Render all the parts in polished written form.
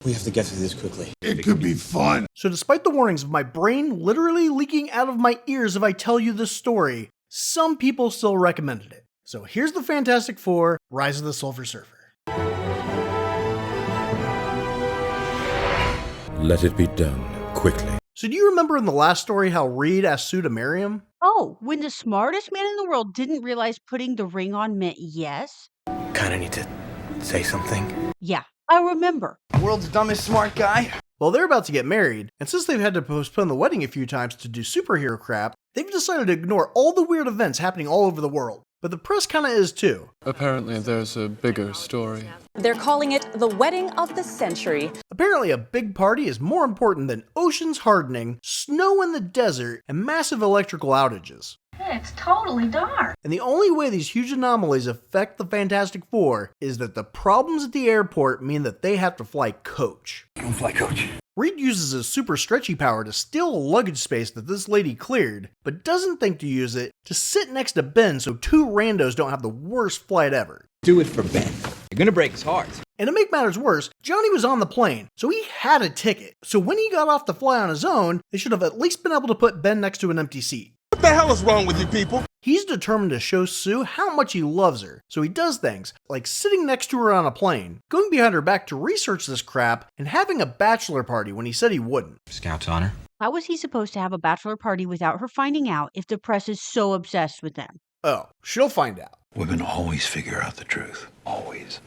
We have to get through this quickly. It could be fun. So despite the warnings of my brain literally leaking out of my ears if I tell you this story, some people still recommended it. So here's the Fantastic Four, Rise of the Silver Surfer. Let it be done quickly. So do you remember in the last story how Reed asked Sue to marry him? Oh, when the smartest man in the world didn't realize putting the ring on meant yes? Kinda need to say something. Yeah, I remember. World's dumbest smart guy. Well, they're about to get married, and since they've had to postpone the wedding a few times to do superhero crap, they've decided to ignore all the weird events happening all over the world. But the press kinda is too. Apparently there's a bigger story. They're calling it the wedding of the century. Apparently a big party is more important than oceans hardening, snow in the desert, and massive electrical outages. It's totally dark. And the only way these huge anomalies affect the Fantastic Four is that the problems at the airport mean that they have to fly coach. Don't fly coach. Reed uses his super stretchy power to steal a luggage space that this lady cleared, but doesn't think to use it to sit next to Ben so two randos don't have the worst flight ever. Do it for Ben. You're gonna break his heart. And to make matters worse, Johnny was on the plane, so he had a ticket. So when he got off to fly on his own, they should have at least been able to put Ben next to an empty seat. What the hell is wrong with you people? He's determined to show Sue how much he loves her, so he does things like sitting next to her on a plane, going behind her back to research this crap, and having a bachelor party when he said he wouldn't. Scout's honor. How was he supposed to have a bachelor party without her finding out if the press is so obsessed with them? Oh, she'll find out. Women always figure out the truth. Always.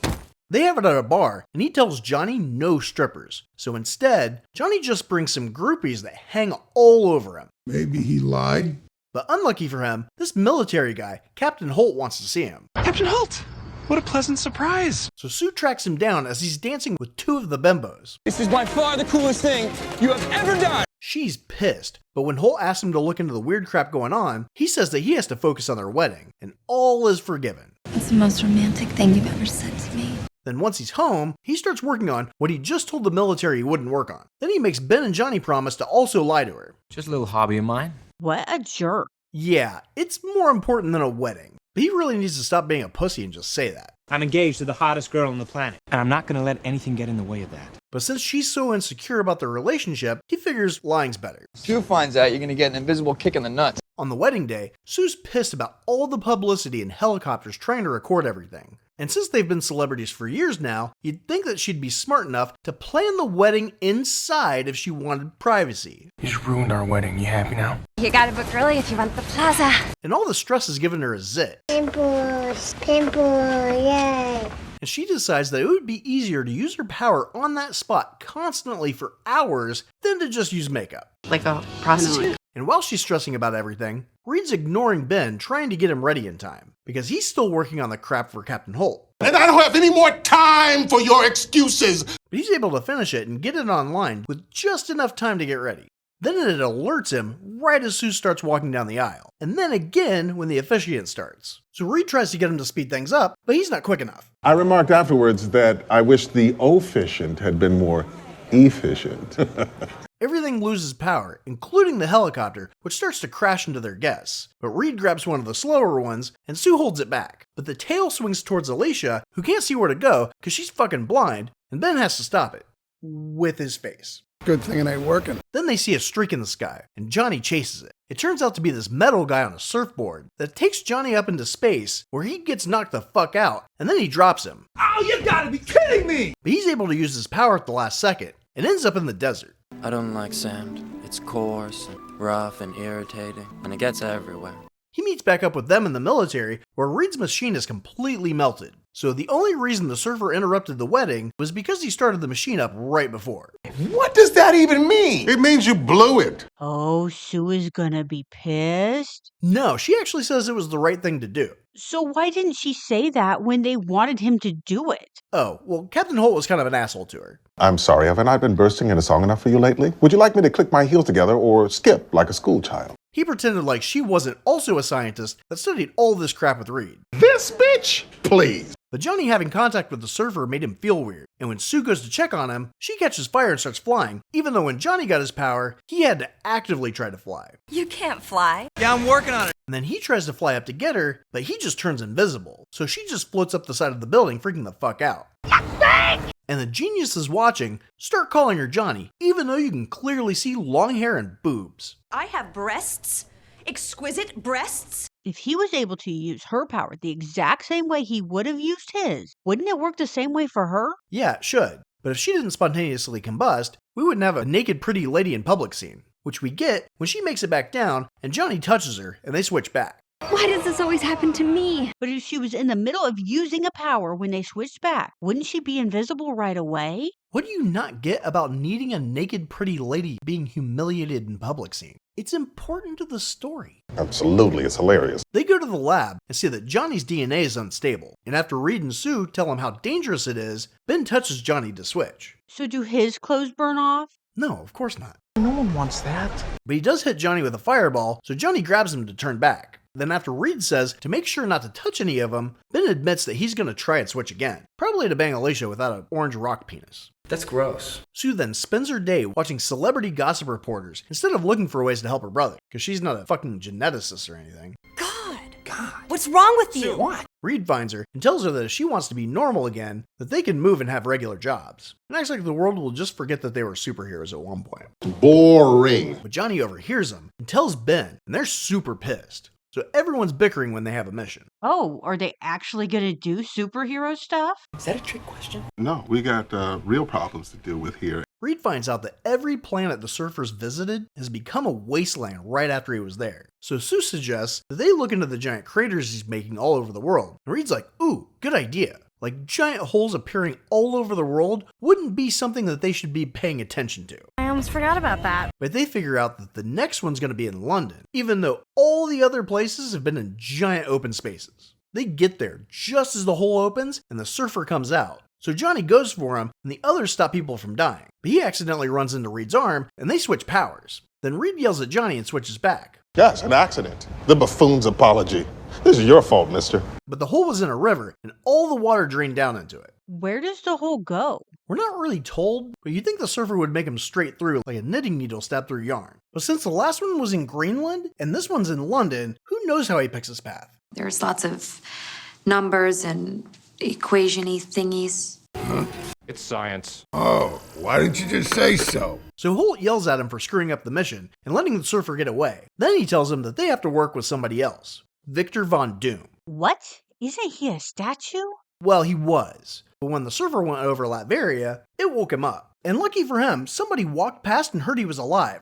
They have it at a bar, and he tells Johnny no strippers. So instead, Johnny just brings some groupies that hang all over him. Maybe he lied. But unlucky for him, this military guy, Captain Holt, wants to see him. Captain Holt! What a pleasant surprise! So Sue tracks him down as he's dancing with two of the bimbos. This is by far the coolest thing you have ever done! She's pissed, but when Holt asks him to look into the weird crap going on, he says that he has to focus on their wedding, and all is forgiven. It's the most romantic thing you've ever said to me. Then once he's home, he starts working on what he just told the military he wouldn't work on. Then he makes Ben and Johnny promise to also lie to her. Just a little hobby of mine. What a jerk. Yeah, it's more important than a wedding. But he really needs to stop being a pussy and just say that. I'm engaged to the hottest girl on the planet, And I'm not gonna let anything get in the way of that. But since she's so insecure about their relationship, he figures lying's better. Sue finds out, you're gonna get an invisible kick in the nuts. On the wedding day, Sue's pissed about all the publicity and helicopters trying to record everything. And since they've been celebrities for years now, you'd think that she'd be smart enough to plan the wedding inside if she wanted privacy. You just ruined our wedding. You happy now? You gotta book early if you want the plaza. And all the stress is giving her a zit. Pimples, yay. And she decides that it would be easier to use her power on that spot constantly for hours than to just use makeup. Like a prostitute. And while she's stressing about everything, Reed's ignoring Ben, trying to get him ready in time, because he's still working on the crap for Captain Holt. And I don't have any more time for your excuses. But he's able to finish it and get it online with just enough time to get ready. Then it alerts him right as Sue starts walking down the aisle, and then again when the officiant starts. So Reed tries to get him to speed things up, but he's not quick enough. I remarked afterwards that I wish the officiant had been more efficient. Everything loses power, including the helicopter, which starts to crash into their guests. But Reed grabs one of the slower ones, and Sue holds it back. But the tail swings towards Alicia, who can't see where to go because she's fucking blind, and Ben has to stop it. With his face. Good thing it ain't working. Then they see a streak in the sky, and Johnny chases it. It turns out to be this metal guy on a surfboard that takes Johnny up into space, where he gets knocked the fuck out, and then he drops him. Oh, you gotta be kidding me! But he's able to use his power at the last second, and ends up in the desert. I don't like sand. It's coarse and rough and irritating, and it gets everywhere. He meets back up with them in the military, where Reed's machine is completely melted. So the only reason the surfer interrupted the wedding was because he started the machine up right before. What does that even mean? It means you blew it. Oh, Sue is gonna be pissed? No, she actually says it was the right thing to do. So why didn't she say that when they wanted him to do it? Oh, well, Captain Holt was kind of an asshole to her. I'm sorry, haven't I been bursting into song enough for you lately? Would you like me to click my heels together or skip like a school child? He pretended like she wasn't also a scientist that studied all this crap with Reed. This bitch? Please. But Johnny having contact with the surfer made him feel weird, and when Sue goes to check on him, she catches fire and starts flying, even though when Johnny got his power, he had to actively try to fly. You can't fly. Yeah, I'm working on it. And then he tries to fly up to get her, but he just turns invisible, so she just floats up the side of the building, freaking the fuck out. And the geniuses watching start calling her Johnny, even though you can clearly see long hair and boobs. I have breasts. Exquisite breasts. If he was able to use her power the exact same way he would have used his, wouldn't it work the same way for her? Yeah, it should. But if she didn't spontaneously combust, we wouldn't have a naked pretty lady in public scene, which we get when she makes it back down and Johnny touches her and they switch back. Why does this always happen to me? But if she was in the middle of using a power when they switched back, wouldn't she be invisible right away? What do you not get about needing a naked pretty lady being humiliated in public scene? It's important to the story. Absolutely, it's hilarious. They go to the lab and see that Johnny's DNA is unstable, and after Reed and Sue tell him how dangerous it is, Ben touches Johnny to switch. So do his clothes burn off? No, of course not. No one wants that. But he does hit Johnny with a fireball, so Johnny grabs him to turn back. Then after Reed says to make sure not to touch any of them, Ben admits that he's going to try and switch again, probably to bang Alicia without an orange rock penis. That's gross. Sue then spends her day watching celebrity gossip reporters instead of looking for ways to help her brother, because she's not a fucking geneticist or anything. God. What's wrong with you? What? Reed finds her and tells her that if she wants to be normal again, that they can move and have regular jobs. And acts like the world will just forget that they were superheroes at one point. Boring. But Johnny overhears them and tells Ben, and they're super pissed. So everyone's bickering when they have a mission. Oh, are they actually gonna do superhero stuff? Is that a trick question? No, we got real problems to deal with here. Reed finds out that every planet the surfers visited has become a wasteland right after he was there. So Sue suggests that they look into the giant craters he's making all over the world. And Reed's like, ooh, good idea. Like giant holes appearing all over the world wouldn't be something that they should be paying attention to. I almost forgot about that. But they figure out that the next one's going to be in London, even though all the other places have been in giant open spaces. They get there just as the hole opens and the surfer comes out. So Johnny goes for him, and the others stop people from dying. But he accidentally runs into Reed's arm, and they switch powers. Then Reed yells at Johnny and switches back. Yes, an accident. The buffoon's apology. This is your fault, mister. But the hole was in a river, and all the water drained down into it. Where does the hole go? We're not really told, but you'd think the surfer would make him straight through like a knitting needle stabbed through yarn. But since the last one was in Greenland, and this one's in London, who knows how he picks his path? There's lots of numbers and equation-y thingies. It's science. Oh, why didn't you just say so? So Holt yells at him for screwing up the mission and letting the surfer get away. Then he tells him that they have to work with somebody else, Victor Von Doom. What? Isn't he a statue? Well, he was. But when the surfer went over Latveria, it woke him up. And lucky for him, somebody walked past and heard he was alive.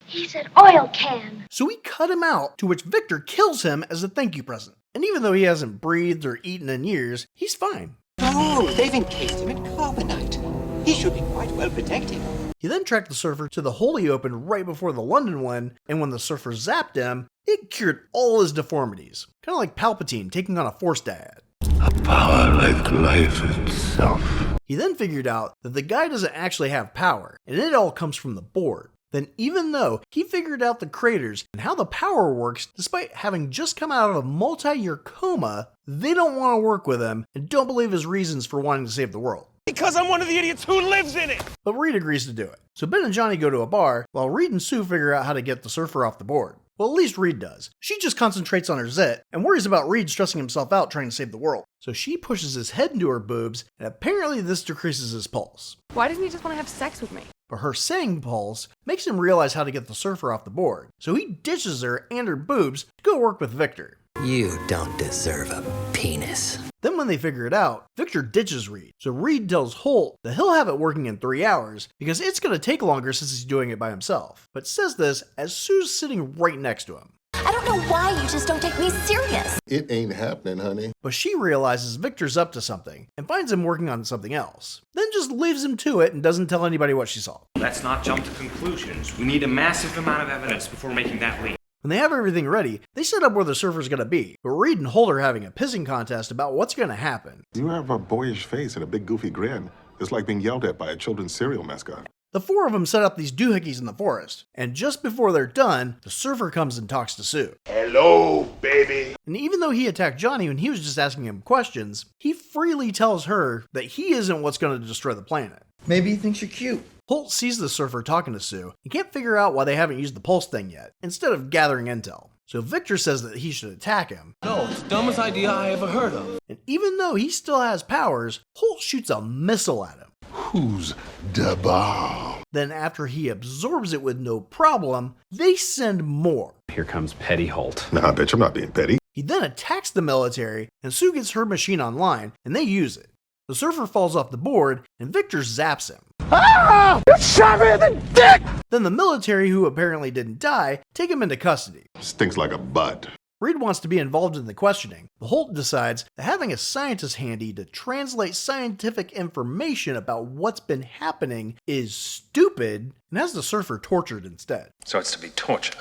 He's an oil can. So we cut him out, to which Victor kills him as a thank you present. And even though he hasn't breathed or eaten in years, he's fine. Oh, they've encased him in carbonite. He should be quite well protected. He then tracked the surfer to the hole he opened right before the London one, and when the surfer zapped him, it cured all his deformities. Kind of like Palpatine taking on a Force dad. A power like life itself. He then figured out that the guy doesn't actually have power, and it all comes from the board. Then even though he figured out the craters and how the power works despite having just come out of a multi-year coma, they don't want to work with him and don't believe his reasons for wanting to save the world. Because I'm one of the idiots who lives in it! But Reed agrees to do it. So Ben and Johnny go to a bar while Reed and Sue figure out how to get the surfer off the board. Well, at least Reed does. She just concentrates on her zit and worries about Reed stressing himself out trying to save the world. So she pushes his head into her boobs, and apparently this decreases his pulse. Why doesn't he just want to have sex with me? But her saying pulse makes him realize how to get the surfer off the board. So he ditches her and her boobs to go work with Victor. You don't deserve a penis. Then when they figure it out, Victor ditches Reed. So Reed tells Holt that he'll have it working in 3 hours because it's going to take longer since he's doing it by himself. But says this as Sue's sitting right next to him. I don't know why you just don't take me serious. It ain't happening, honey. But she realizes Victor's up to something and finds him working on something else. Then just leaves him to it and doesn't tell anybody what she saw. Let's not jump to conclusions. We need a massive amount of evidence before making that leap. When they have everything ready, they set up where the surfer's going to be. But Reed and Holt are having a pissing contest about what's going to happen. You have a boyish face and a big goofy grin. It's like being yelled at by a children's cereal mascot. The 4 of them set up these doohickeys in the forest, and just before they're done, the surfer comes and talks to Sue. Hello, baby. And even though he attacked Johnny when he was just asking him questions, he freely tells her that he isn't what's going to destroy the planet. Maybe he thinks you're cute. Holt sees the surfer talking to Sue and can't figure out why they haven't used the pulse thing yet, instead of gathering intel. So Victor says that he should attack him. No, it's the dumbest idea I ever heard of. And even though he still has powers, Holt shoots a missile at him. Who's the bomb? Then after he absorbs it with no problem, they send more. Here comes Petty Holt. Nah, bitch, I'm not being petty. He then attacks the military, and Sue gets her machine online, and they use it. The surfer falls off the board, and Victor zaps him. Ah! You shot me in the dick! Then the military, who apparently didn't die, take him into custody. Stinks like a butt. Reed wants to be involved in the questioning, but Holt decides that having a scientist handy to translate scientific information about what's been happening is stupid, and has the surfer tortured instead. So it's to be torture.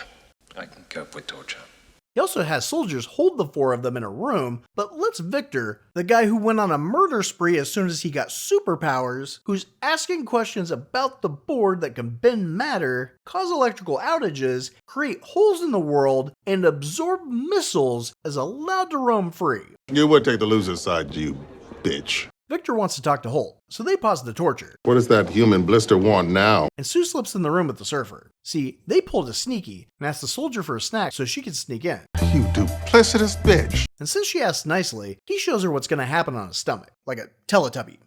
I can cope with torture. He also has soldiers hold the four of them in a room, but lets Victor, the guy who went on a murder spree as soon as he got superpowers, who's asking questions about the board that can bend matter, cause electrical outages, create holes in the world, and absorb missiles, is allowed to roam free. You would take the loser's side, you bitch. Victor wants to talk to Holt, so they pause the torture. What does that human blister want now? And Sue slips in the room with the surfer. See, they pulled a sneaky and asked the soldier for a snack so she could sneak in. You duplicitous bitch. And since she asks nicely, he shows her what's going to happen on his stomach, like a Teletubby.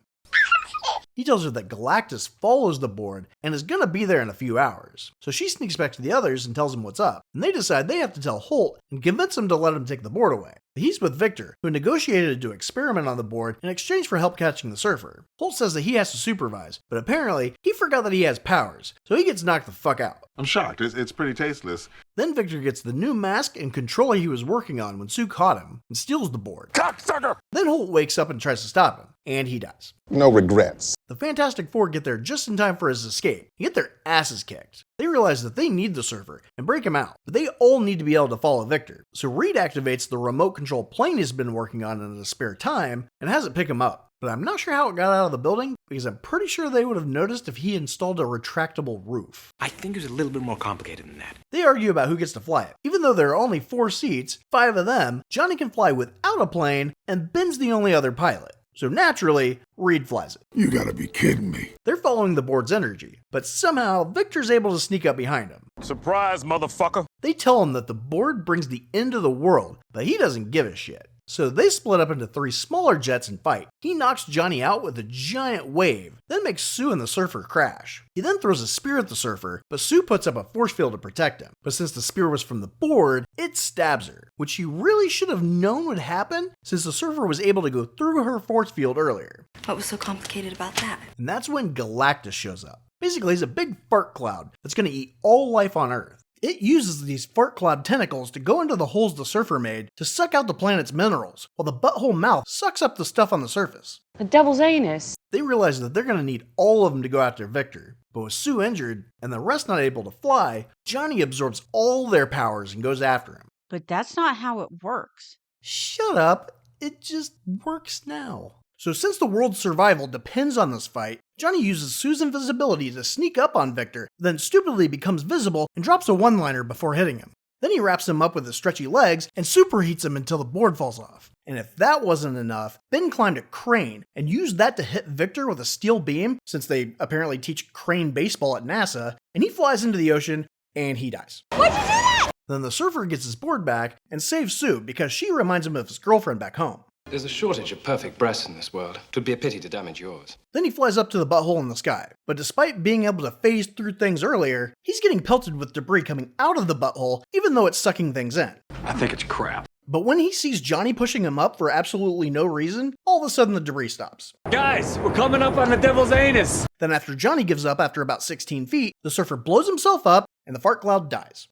He tells her that Galactus follows the board and is going to be there in a few hours. So she sneaks back to the others and tells him what's up, and they decide they have to tell Holt and convince him to let him take the board away. But he's with Victor, who negotiated to experiment on the board in exchange for help catching the surfer. Holt says that he has to supervise, but apparently he forgot that he has powers, so he gets knocked the fuck out. I'm shocked. It's pretty tasteless. Then Victor gets the new mask and controller he was working on when Sue caught him and steals the board. Cocksucker! Then Holt wakes up and tries to stop him, and he dies. No regrets. The Fantastic Four get there just in time for his escape and get their asses kicked. They realize that they need the surfer and break him out, but they all need to be able to follow Victor. So Reed activates the remote control plane he's been working on in his spare time and has it pick him up. But I'm not sure how it got out of the building, because I'm pretty sure they would have noticed if he installed a retractable roof. I think it was a little bit more complicated than that. They argue about who gets to fly it. Even though there are only 4 seats, 5 of them, Johnny can fly without a plane, and Ben's the only other pilot. So naturally, Reed flies it. You gotta be kidding me. They're following the board's energy, but somehow Victor's able to sneak up behind him. Surprise, motherfucker. They tell him that the board brings the end of the world, but he doesn't give a shit. So they split up into 3 smaller jets and fight. He knocks Johnny out with a giant wave, then makes Sue and the surfer crash. He then throws a spear at the surfer, but Sue puts up a force field to protect him. But since the spear was from the board, it stabs her, which she really should have known would happen since the surfer was able to go through her force field earlier. What was so complicated about that? And that's when Galactus shows up. Basically, he's a big fart cloud that's going to eat all life on Earth. It uses these fart cloud tentacles to go into the holes the surfer made to suck out the planet's minerals, while the butthole mouth sucks up the stuff on the surface. The devil's anus. They realize that they're going to need all of them to go after Victor, but with Sue injured and the rest not able to fly, Johnny absorbs all their powers and goes after him. But that's not how it works. Shut up, it just works now. So since the world's survival depends on this fight, Johnny uses Sue's invisibility to sneak up on Victor, then stupidly becomes visible and drops a one-liner before hitting him. Then he wraps him up with his stretchy legs and superheats him until the board falls off. And if that wasn't enough, Ben climbed a crane and used that to hit Victor with a steel beam, since they apparently teach crane baseball at NASA, and he flies into the ocean and he dies. Why'd you do that? Then the surfer gets his board back and saves Sue because she reminds him of his girlfriend back home. There's a shortage of perfect breasts in this world. It would be a pity to damage yours. Then he flies up to the butthole in the sky, but despite being able to phase through things earlier, he's getting pelted with debris coming out of the butthole even though it's sucking things in. I think it's crap. But when he sees Johnny pushing him up for absolutely no reason, all of a sudden the debris stops. Guys, we're coming up on the devil's anus. Then after Johnny gives up after about 16 feet, the surfer blows himself up and the fart cloud dies.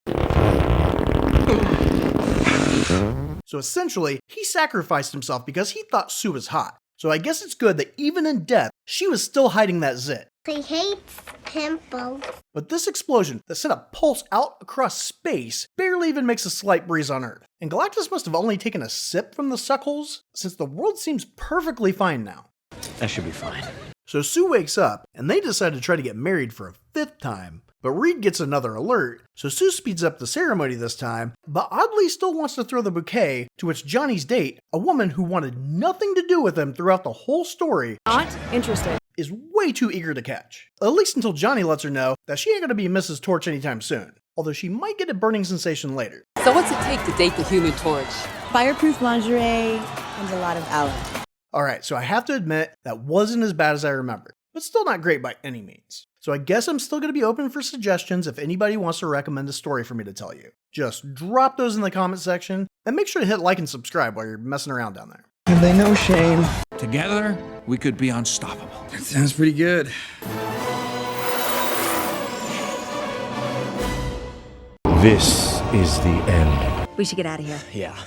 So essentially, he sacrificed himself because he thought Sue was hot. So I guess it's good that even in death, she was still hiding that zit. He hates pimples. But this explosion that sent a pulse out across space barely even makes a slight breeze on Earth. And Galactus must have only taken a sip from the suckholes, since the world seems perfectly fine now. That should be fine. So Sue wakes up, and they decide to try to get married for a 5th time. But Reed gets another alert, so Sue speeds up the ceremony this time, but oddly still wants to throw the bouquet, to which Johnny's date, a woman who wanted nothing to do with him throughout the whole story, Not interested. is way too eager to catch. At least until Johnny lets her know that she ain't gonna be Mrs. Torch anytime soon. although she might get a burning sensation later. So what's it take to date the Human Torch? Fireproof lingerie and a lot of aloe. Alright, so I have to admit, that wasn't as bad as I remembered, but still not great by any means. So I guess I'm still going to be open for suggestions if anybody wants to recommend a story for me to tell you. Just drop those in the comment section, and make sure to hit like and subscribe while you're messing around down there. And they know shame. Together, we could be unstoppable. That sounds pretty good. This is the end. We should get out of here. Yeah.